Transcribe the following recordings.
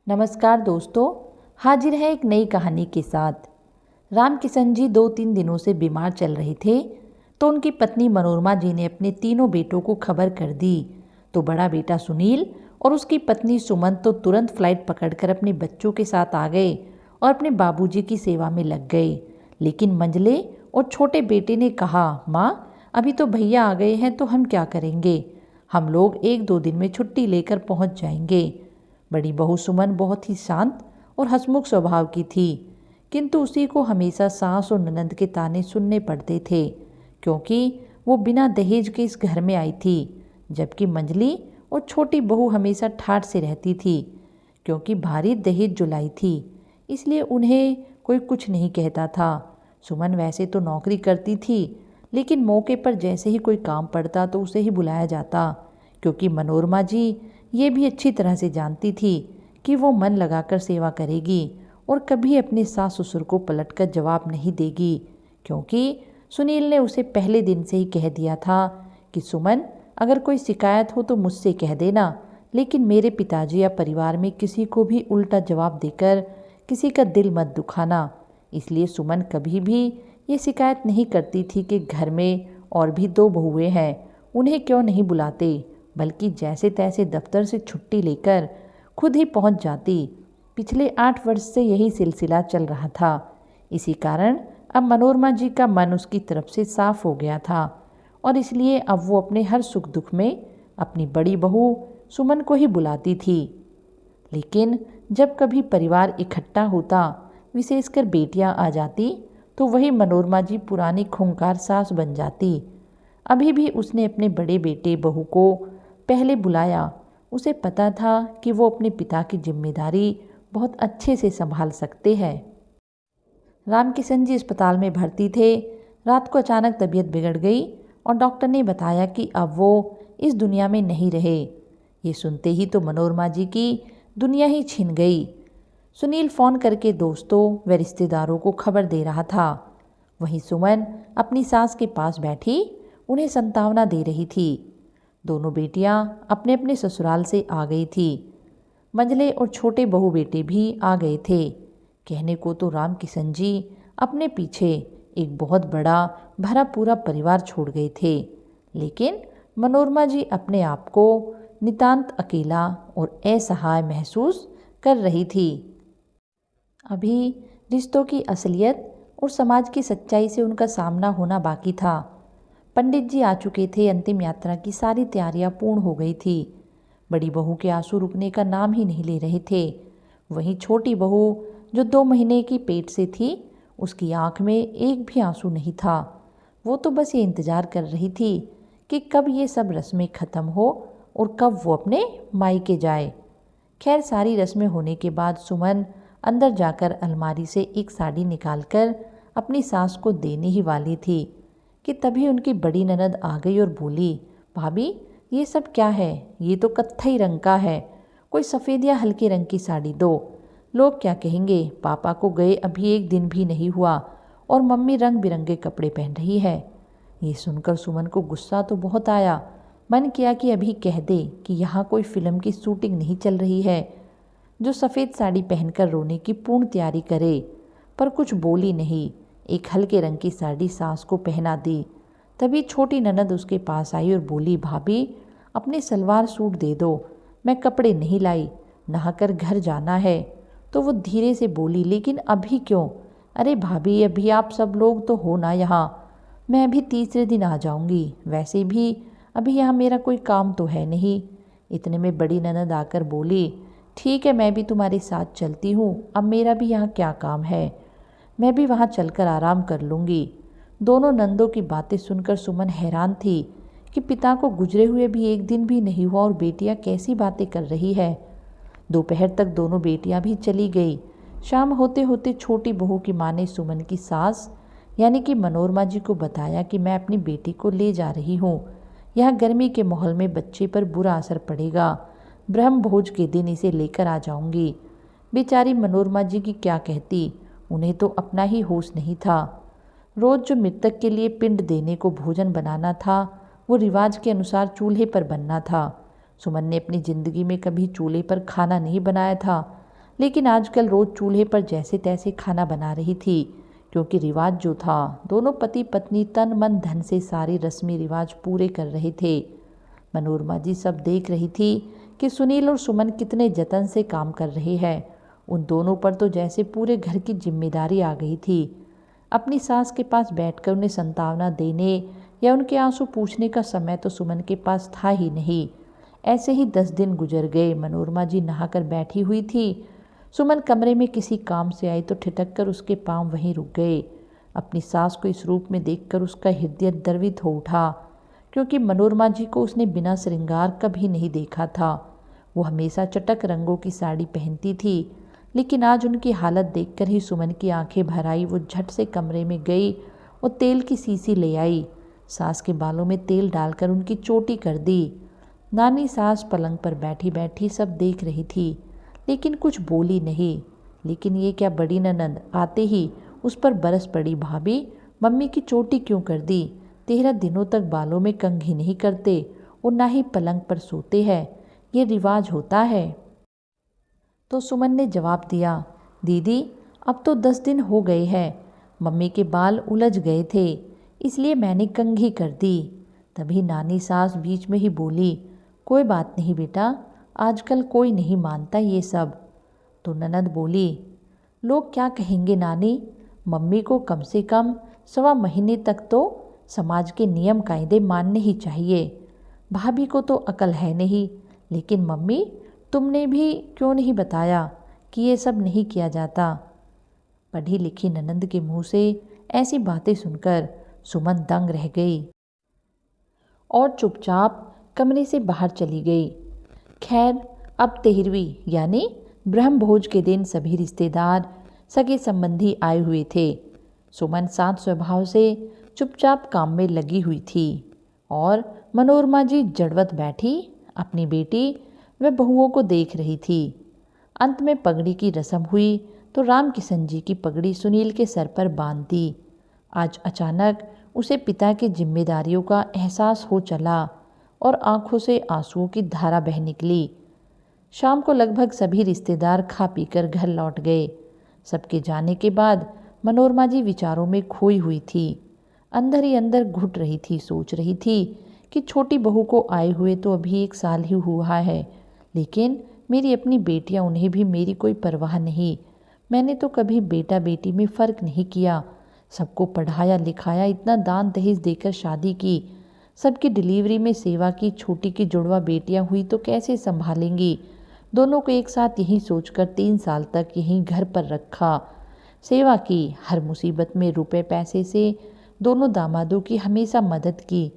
नमस्कार दोस्तों, हाजिर है एक नई कहानी के साथ। राम किशन जी 2-3 दिनों से बीमार चल रहे थे तो उनकी पत्नी मनोरमा जी ने अपने तीनों बेटों को खबर कर दी। तो बड़ा बेटा सुनील और उसकी पत्नी सुमन तो तुरंत फ्लाइट पकड़कर अपने बच्चों के साथ आ गए और अपने बाबूजी की सेवा में लग गए। लेकिन मंजले और छोटे बेटे ने कहा, माँ अभी तो भैया आ गए हैं तो हम क्या करेंगे, हम लोग 1-2 दिन में छुट्टी लेकर पहुँच जाएंगे। बड़ी बहू सुमन बहुत ही शांत और हंसमुख स्वभाव की थी, किंतु उसी को हमेशा सास और ननंद के ताने सुनने पड़ते थे क्योंकि वो बिना दहेज के इस घर में आई थी। जबकि मंजली और छोटी बहू हमेशा ठाठ से रहती थी क्योंकि भारी दहेज जो लाई थी, इसलिए उन्हें कोई कुछ नहीं कहता था। सुमन वैसे तो नौकरी करती थी, लेकिन मौके पर जैसे ही कोई काम पड़ता तो उसे ही बुलाया जाता क्योंकि मनोरमा जी ये भी अच्छी तरह से जानती थी कि वो मन लगाकर सेवा करेगी और कभी अपने सास ससुर को पलटकर जवाब नहीं देगी, क्योंकि सुनील ने उसे पहले दिन से ही कह दिया था कि सुमन अगर कोई शिकायत हो तो मुझसे कह देना, लेकिन मेरे पिताजी या परिवार में किसी को भी उल्टा जवाब देकर किसी का दिल मत दुखाना। इसलिए सुमन कभी भी ये शिकायत नहीं करती थी कि घर में और भी 2 बहुएं हैं, उन्हें क्यों नहीं बुलाते, बल्कि जैसे तैसे दफ्तर से छुट्टी लेकर खुद ही पहुंच जाती। पिछले 8 वर्ष से यही सिलसिला चल रहा था। इसी कारण अब मनोरमा जी का मन उसकी तरफ से साफ हो गया था और इसलिए अब वो अपने हर सुख दुख में अपनी बड़ी बहू सुमन को ही बुलाती थी। लेकिन जब कभी परिवार इकट्ठा होता, विशेषकर बेटियां आ जाती, तो वही मनोरमा जी पुरानी खूंखार सास बन जाती। अभी भी उसने अपने बड़े बेटे बहू को पहले बुलाया। उसे पता था कि वो अपने पिता की जिम्मेदारी बहुत अच्छे से संभाल सकते हैं। राम किशन जी अस्पताल में भर्ती थे। रात को अचानक तबीयत बिगड़ गई और डॉक्टर ने बताया कि अब वो इस दुनिया में नहीं रहे। ये सुनते ही तो मनोरमा जी की दुनिया ही छिन गई। सुनील फ़ोन करके दोस्तों व रिश्तेदारों को खबर दे रहा था। वहीं सुमन अपनी सास के पास बैठी उन्हें सांत्वना दे रही थी। दोनों बेटियां अपने अपने ससुराल से आ गई थी। मंजले और छोटे बहू बेटे भी आ गए थे। कहने को तो राम किशन जी अपने पीछे एक बहुत बड़ा भरा पूरा परिवार छोड़ गए थे, लेकिन मनोरमा जी अपने आप को नितांत अकेला और असहाय महसूस कर रही थी। अभी रिश्तों की असलियत और समाज की सच्चाई से उनका सामना होना बाकी था। पंडित जी आ चुके थे। अंतिम यात्रा की सारी तैयारियां पूर्ण हो गई थी। बड़ी बहू के आंसू रुकने का नाम ही नहीं ले रहे थे। वहीं छोटी बहू जो 2 महीने की पेट से थी, उसकी आंख में एक भी आंसू नहीं था। वो तो बस ये इंतज़ार कर रही थी कि कब ये सब रस्में ख़त्म हो और कब वो अपने मायके जाए। खैर सारी रस्में होने के बाद सुमन अंदर जाकर अलमारी से एक साड़ी निकालकर अपनी सास को देने ही वाली थी कि तभी उनकी बड़ी ननद आ गई और बोली, भाभी ये सब क्या है, ये तो कत्थई रंग का है, कोई सफ़ेद या हल्के रंग की साड़ी दो। लोग क्या कहेंगे, पापा को गए अभी 1 दिन भी नहीं हुआ और मम्मी रंग बिरंगे कपड़े पहन रही है। ये सुनकर सुमन को गुस्सा तो बहुत आया। मन किया कि अभी कह दे कि यहाँ कोई फिल्म की शूटिंग नहीं चल रही है जो सफ़ेद साड़ी पहनकर रोने की पूर्ण तैयारी करे, पर कुछ बोली नहीं। एक हल्के रंग की साड़ी सास को पहना दी। तभी छोटी ननद उसके पास आई और बोली, भाभी अपने सलवार सूट दे दो, मैं कपड़े नहीं लाई, नहाकर घर जाना है। तो वो धीरे से बोली, लेकिन अभी क्यों? अरे भाभी अभी आप सब लोग तो हो ना यहाँ, मैं अभी तीसरे दिन आ जाऊँगी, वैसे भी अभी यहाँ मेरा कोई काम तो है नहीं। इतने में बड़ी ननद आकर बोली, ठीक है मैं भी तुम्हारे साथ चलती हूँ, अब मेरा भी यहाँ क्या काम है, मैं भी वहाँ चलकर आराम कर लूँगी। दोनों नंदों की बातें सुनकर सुमन हैरान थी कि पिता को गुजरे हुए भी 1 दिन भी नहीं हुआ और बेटियाँ कैसी बातें कर रही है। दोपहर तक दोनों बेटियाँ भी चली गई। शाम होते होते छोटी बहू की माँ ने सुमन की सास यानी कि मनोरमा जी को बताया कि मैं अपनी बेटी को ले जा रही हूँ, यहाँ गर्मी के माहौल में बच्चे पर बुरा असर पड़ेगा, ब्रह्म भोज के दिन इसे लेकर आ जाऊँगी। बेचारी मनोरमा जी की क्या कहती, उन्हें तो अपना ही होश नहीं था। रोज़ जो मृतक के लिए पिंड देने को भोजन बनाना था, वो रिवाज के अनुसार चूल्हे पर बनना था। सुमन ने अपनी ज़िंदगी में कभी चूल्हे पर खाना नहीं बनाया था, लेकिन आजकल रोज़ चूल्हे पर जैसे तैसे खाना बना रही थी, क्योंकि रिवाज जो था, दोनों पति पत्नी तन मन धन से सारे रस्मी रिवाज पूरे कर रहे थे। मनोरमा जी सब देख रही थी कि सुनील और सुमन कितने जतन से काम कर रहे हैं। उन दोनों पर तो जैसे पूरे घर की जिम्मेदारी आ गई थी। अपनी सास के पास बैठकर उन्हें सांत्वना देने या उनके आंसू पूछने का समय तो सुमन के पास था ही नहीं। ऐसे ही 10 दिन गुजर गए। मनोरमा जी नहाकर बैठी हुई थी। सुमन कमरे में किसी काम से आई तो ठिठक कर उसके पांव वहीं रुक गए। अपनी सास को इस रूप में देखकर उसका हृदय द्रवित हो उठा, क्योंकि मनोरमा जी को उसने बिना श्रृंगार कभी नहीं देखा था। वो हमेशा चटक रंगों की साड़ी पहनती थी, लेकिन आज उनकी हालत देखकर ही सुमन की आंखें भर आई। वो झट से कमरे में गई और तेल की शीशी ले आई। सास के बालों में तेल डालकर उनकी चोटी कर दी। नानी सास पलंग पर बैठी बैठी सब देख रही थी, लेकिन कुछ बोली नहीं। लेकिन ये क्या, बड़ी ननद आते ही उस पर बरस पड़ी। भाभी, मम्मी की चोटी क्यों कर दी? 13 दिनों तक बालों में कंघी नहीं करते और ना ही पलंग पर सोते हैं, ये रिवाज होता है। तो सुमन ने जवाब दिया, दीदी अब तो 10 दिन हो गए हैं, मम्मी के बाल उलझ गए थे, इसलिए मैंने कंघी कर दी। तभी नानी सास बीच में ही बोली, कोई बात नहीं बेटा, आजकल कोई नहीं मानता ये सब। तो ननद बोली, लोग क्या कहेंगे नानी, मम्मी को कम से कम 1.25 महीने तक तो समाज के नियम कायदे मानने ही चाहिए। भाभी को तो अकल है नहीं, लेकिन मम्मी तुमने भी क्यों नहीं बताया कि ये सब नहीं किया जाता? पढ़ी लिखी ननंद के मुंह से ऐसी बातें सुनकर सुमन दंग रह गई और चुपचाप कमरे से बाहर चली गई। खैर, अब 13वीं यानी ब्रह्मभोज के दिन सभी रिश्तेदार सगे संबंधी आए हुए थे। सुमन शांत स्वभाव से चुपचाप काम में लगी हुई थी और मनोरमा जी जड़वत बैठी अपनी बेटी व बहुओं को देख रही थी। अंत में पगड़ी की रस्म हुई तो राम किशन जी की पगड़ी सुनील के सर पर बांध दी। आज अचानक उसे पिता की जिम्मेदारियों का एहसास हो चला और आंखों से आंसुओं की धारा बह निकली। शाम को लगभग सभी रिश्तेदार खा पीकर घर लौट गए। सबके जाने के बाद मनोरमा जी विचारों में खोई हुई थी। अंदर ही अंदर घुट रही थी, सोच रही थी कि छोटी बहू को आए हुए तो अभी 1 साल ही हुआ है, लेकिन मेरी अपनी बेटियां, उन्हें भी मेरी कोई परवाह नहीं। मैंने तो कभी बेटा बेटी में फ़र्क नहीं किया, सबको पढ़ाया लिखाया, इतना दान दहेज देकर शादी की, सबकी डिलीवरी में सेवा की। छोटी की जुड़वा बेटियां हुई तो कैसे संभालेंगी? दोनों को एक साथ यहीं सोचकर 3 साल तक यहीं घर पर रखा, सेवा की, हर मुसीबत में रुपए पैसे से दोनों दामादों की हमेशा मदद की।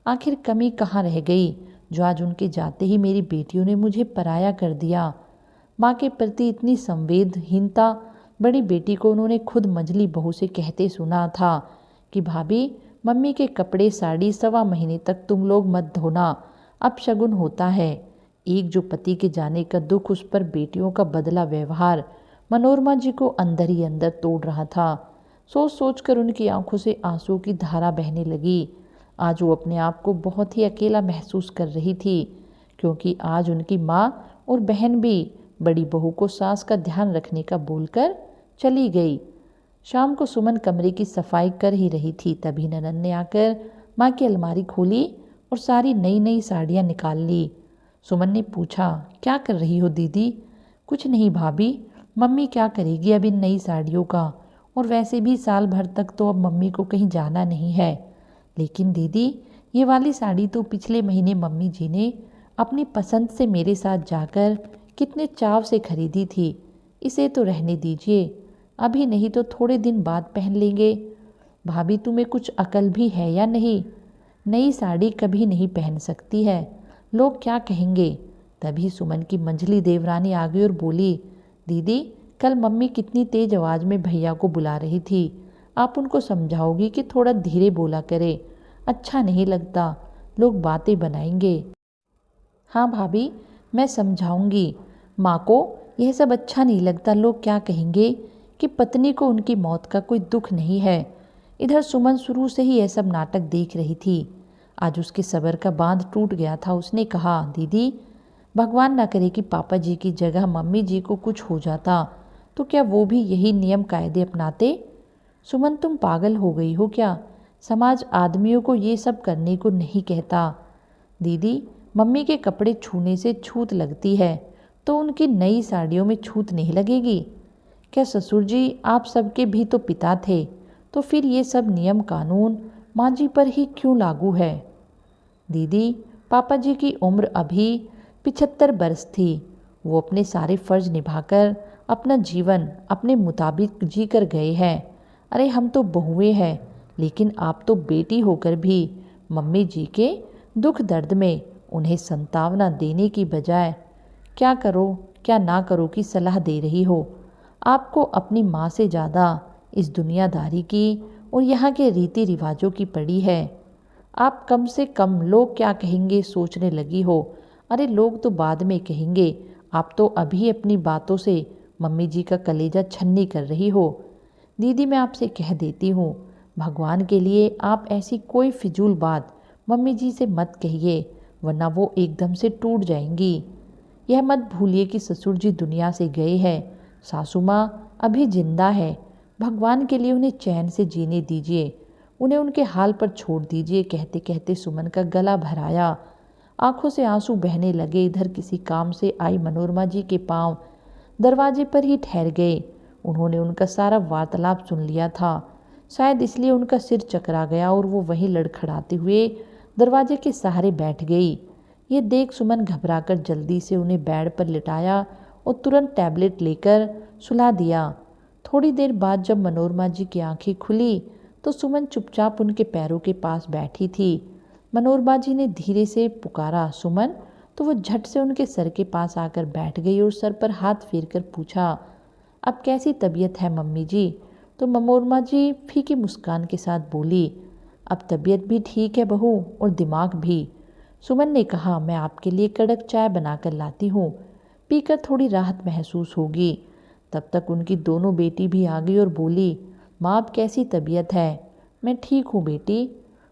आखिर कमी कहाँ रह गई जो आज उनके जाते ही मेरी बेटियों ने मुझे पराया कर दिया? माँ के प्रति इतनी संवेदहीनता बड़ी बेटी को उन्होंने खुद मंझली बहू से कहते सुना था कि भाभी, मम्मी के कपड़े साड़ी 1.25 महीने तक तुम लोग मत धोना, अब शगुन होता है। एक जो पति के जाने का दुख, उस पर बेटियों का बदला व्यवहार मनोरमा जी को अंदर ही अंदर तोड़ रहा था। सोच सोच कर उनकी आंखों से आंसू की धारा बहने लगी। आज वो अपने आप को बहुत ही अकेला महसूस कर रही थी, क्योंकि आज उनकी माँ और बहन भी बड़ी बहू को सास का ध्यान रखने का बोलकर चली गई। शाम को सुमन कमरे की सफाई कर ही रही थी, तभी ननद ने आकर माँ की अलमारी खोली और सारी नई नई साड़ियाँ निकाल ली। सुमन ने पूछा, क्या कर रही हो दीदी? कुछ नहीं भाभी, मम्मी क्या करेगी अब इन नई साड़ियों का, और वैसे भी साल भर तक तो अब मम्मी को कहीं जाना नहीं है। लेकिन दीदी, ये वाली साड़ी तो पिछले महीने मम्मी जी ने अपनी पसंद से मेरे साथ जाकर कितने चाव से खरीदी थी, इसे तो रहने दीजिए, अभी नहीं तो थोड़े दिन बाद पहन लेंगे। भाभी, तुम्हें कुछ अकल भी है या नहीं? नई साड़ी कभी नहीं पहन सकती है, लोग क्या कहेंगे? तभी सुमन की मंझली देवरानी आ गई और बोली, दीदी, कल मम्मी कितनी तेज आवाज़ में भैया को बुला रही थी, आप उनको समझाओगी कि थोड़ा धीरे बोला करे, अच्छा नहीं लगता, लोग बातें बनाएंगे। हाँ भाभी, मैं समझाऊंगी, माँ को यह सब अच्छा नहीं लगता, लोग क्या कहेंगे कि पत्नी को उनकी मौत का कोई दुख नहीं है। इधर सुमन शुरू से ही यह सब नाटक देख रही थी। आज उसके सब्र का बांध टूट गया था। उसने कहा, दीदी, भगवान ना करे कि पापा जी की जगह मम्मी जी को कुछ हो जाता तो क्या वो भी यही नियम कायदे अपनाते? सुमन, तुम पागल हो गई हो क्या? समाज आदमियों को ये सब करने को नहीं कहता। दीदी, मम्मी के कपड़े छूने से छूत लगती है तो उनकी नई साड़ियों में छूत नहीं लगेगी क्या? ससुर जी, आप सबके भी तो पिता थे, तो फिर ये सब नियम कानून माँ जी पर ही क्यों लागू है? दीदी, पापा जी की उम्र अभी 75 बरस थी। वो अपने सारे फर्ज निभाकर अपना जीवन अपने मुताबिक जी कर गए हैं। अरे हम तो बहुएं हैं, लेकिन आप तो बेटी होकर भी मम्मी जी के दुख दर्द में उन्हें संतावना देने की बजाय क्या करो क्या ना करो की सलाह दे रही हो। आपको अपनी माँ से ज़्यादा इस दुनियादारी की और यहाँ के रीति रिवाजों की पड़ी है। आप कम से कम लोग क्या कहेंगे सोचने लगी हो। अरे लोग तो बाद में कहेंगे, आप तो अभी अपनी बातों से मम्मी जी का कलेजा छन्नी कर रही हो। दीदी, मैं आपसे कह देती हूँ, भगवान के लिए आप ऐसी कोई फिजूल बात मम्मी जी से मत कहिए, वरना वो एकदम से टूट जाएंगी। यह मत भूलिए कि ससुर जी दुनिया से गए हैं, सासू माँ अभी जिंदा है। भगवान के लिए उन्हें चैन से जीने दीजिए, उन्हें उनके हाल पर छोड़ दीजिए। कहते कहते सुमन का गला भराया, आंखों से आंसू बहने लगे। इधर किसी काम से आई मनोरमा जी के पांव दरवाजे पर ही ठहर गए। उन्होंने उनका सारा वार्तालाप सुन लिया था, शायद इसलिए उनका सिर चकरा गया और वो वहीं लड़खड़ाते हुए दरवाजे के सहारे बैठ गई। ये देख सुमन घबराकर जल्दी से उन्हें बेड पर लिटाया और तुरंत टैबलेट लेकर सुला दिया। थोड़ी देर बाद जब मनोरमा जी की आंखें खुली तो सुमन चुपचाप उनके पैरों के पास बैठी थी। मनोरमा जी ने धीरे से पुकारा, सुमन, तो वो झट से उनके सर के पास आकर बैठ गई और सर पर हाथ फेरकर पूछा, अब कैसी तबीयत है मम्मी जी? तो मनोरमा जी फीकी मुस्कान के साथ बोली, अब तबीयत भी ठीक है बहू, और दिमाग भी। सुमन ने कहा, मैं आपके लिए कड़क चाय बनाकर लाती हूँ, पीकर थोड़ी राहत महसूस होगी। तब तक उनकी दोनों बेटी भी आ गई और बोली, माँ अब कैसी तबीयत है? मैं ठीक हूँ बेटी।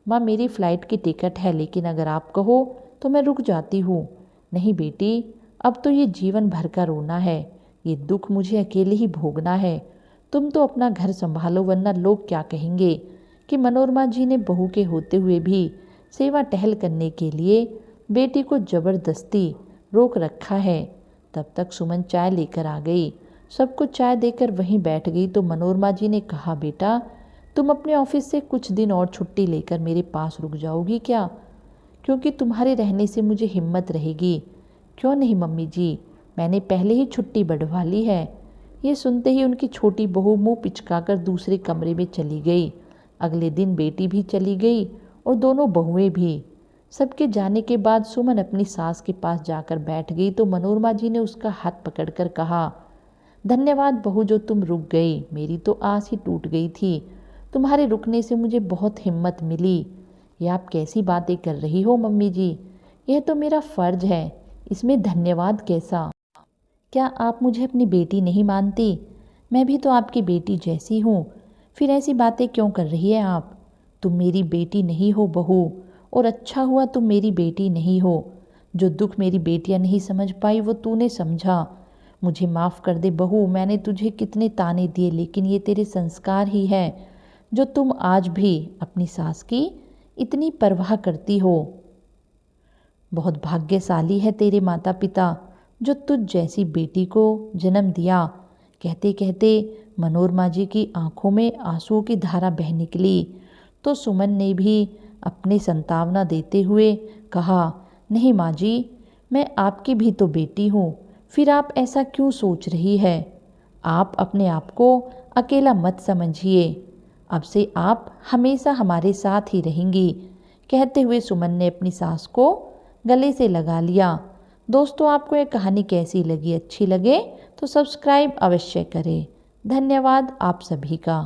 माँ, मेरी फ़्लाइट की टिकट है, लेकिन अगर आप कहो तो मैं रुक जाती हूँ। नहीं बेटी, अब तो ये जीवन भर का रोना है, ये दुख मुझे अकेले ही भोगना है। तुम तो अपना घर संभालो, वरना लोग क्या कहेंगे कि मनोरमा जी ने बहू के होते हुए भी सेवा टहल करने के लिए बेटी को ज़बरदस्ती रोक रखा है। तब तक सुमन चाय लेकर आ गई। सबको चाय देकर वहीं बैठ गई तो मनोरमा जी ने कहा, बेटा, तुम अपने ऑफिस से कुछ दिन और छुट्टी लेकर मेरे पास रुक जाओगी क्या? क्योंकि तुम्हारे रहने से मुझे हिम्मत रहेगी। क्यों नहीं मम्मी जी, मैंने पहले ही छुट्टी बढ़वा ली है। ये सुनते ही उनकी छोटी बहू मुंह पिचकाकर दूसरे कमरे में चली गई। अगले दिन बेटी भी चली गई और दोनों बहुएं भी। सबके जाने के बाद सुमन अपनी सास के पास जाकर बैठ गई तो मनोरमा जी ने उसका हाथ पकड़कर कहा, धन्यवाद बहू, जो तुम रुक गई। मेरी तो आस ही टूट गई थी। तुम्हारे रुकने से मुझे बहुत हिम्मत मिली। ये आप कैसी बातें कर रही हो मम्मी जी? यह तो मेरा फ़र्ज है, इसमें धन्यवाद कैसा? क्या आप मुझे अपनी बेटी नहीं मानती? मैं भी तो आपकी बेटी जैसी हूँ। फिर ऐसी बातें क्यों कर रही है आप? तुम मेरी बेटी नहीं हो बहू, और अच्छा हुआ तुम मेरी बेटी नहीं हो। जो दुख मेरी बेटियाँ नहीं समझ पाई वो तूने समझा। मुझे माफ़ कर दे बहू, मैंने तुझे कितने ताने दिए, लेकिन ये तेरे संस्कार ही है जो तुम आज भी अपनी सास की इतनी परवाह करती हो। बहुत भाग्यशाली है तेरे माता पिता जो तुझ जैसी बेटी को जन्म दिया। कहते कहते मनोरमा जी की आंखों में आंसुओं की धारा बह निकली तो सुमन ने भी अपने संतावना देते हुए कहा, नहीं माँ जी, मैं आपकी भी तो बेटी हूँ, फिर आप ऐसा क्यों सोच रही है? आप अपने आप को अकेला मत समझिए, अब से आप हमेशा हमारे साथ ही रहेंगी। कहते हुए सुमन ने अपनी सास को गले से लगा लिया। दोस्तों, आपको ये कहानी कैसी लगी? अच्छी लगे तो सब्सक्राइब अवश्य करें। धन्यवाद आप सभी का।